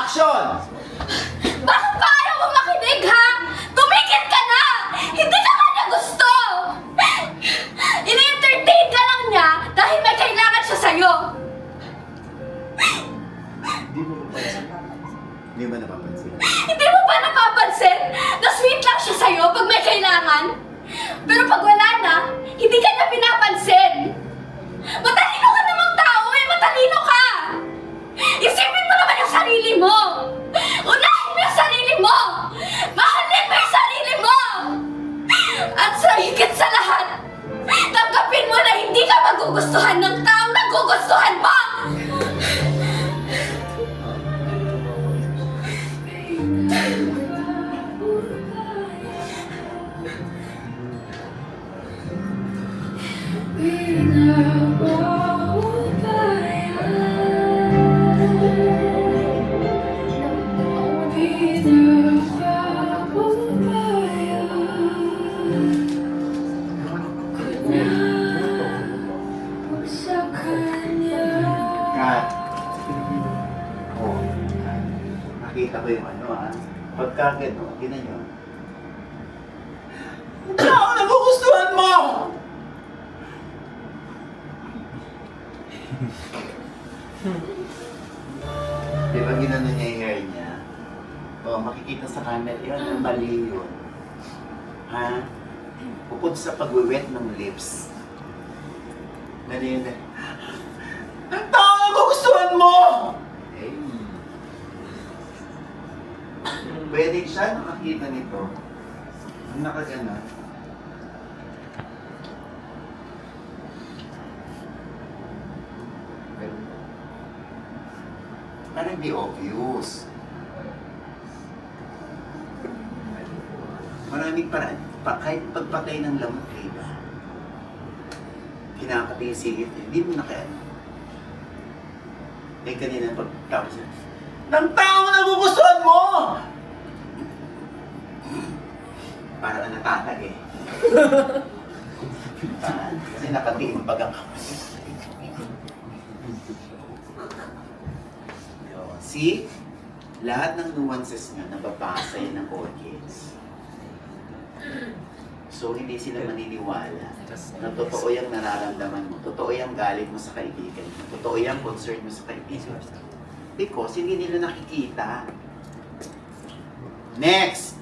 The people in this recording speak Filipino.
Action! Bakit ba ayaw mo makinig, ha? Tumigil ka na! Hindi ka man niya gusto! Ini-entertain ka lang niya dahil may kailangan siya sa'yo! Hindi mo napapansin. Hindi mo ba napapansin na sweet lang siya sa'yo pag may kailangan? Pero pag wala na, hindi ka niya pinapansin! Matalino ka namang tao eh! Matalino ka! Isipin mo naman yung sarili mo! Unahin mo yung sarili mo! Mahalin mo yung sarili mo! At sa higit sa lahat, tanggapin mo na hindi ka magugustuhan ng taong nagugustuhan mo! Kat. Oh, nakita ko yung pagka gano'n, tinan nyo. Ano nagugustuhan mo? Di ba ginano niya yung hair niya? O, makikita sa camera, yun, mali yun. Ha? Bukod sa pag-wet ng lips, mali yun. Ang tao nagugustuhan mo! Eh, pwede siya nakakita nito. Ang nakagana. Parang di obvious. Maraming paraan. Kahit pagpatay ng lamok, diba? Kinakatay yung sigit. Hindi mo nakayaan. Eh, kanina pagtapos niya, ng tao nagugustuhan mo! Parang natatag eh. Kasi nakatingin bagang kamay. See? Lahat ng nuances nyo nababasa yan ng audience. So, hindi sila maniniwala na totoo yung nararamdaman mo. Totoo yung galit mo sa kaibigan mo. Totoo yung concern mo sa kaibigan mo. Because hindi nila nakikita. Next!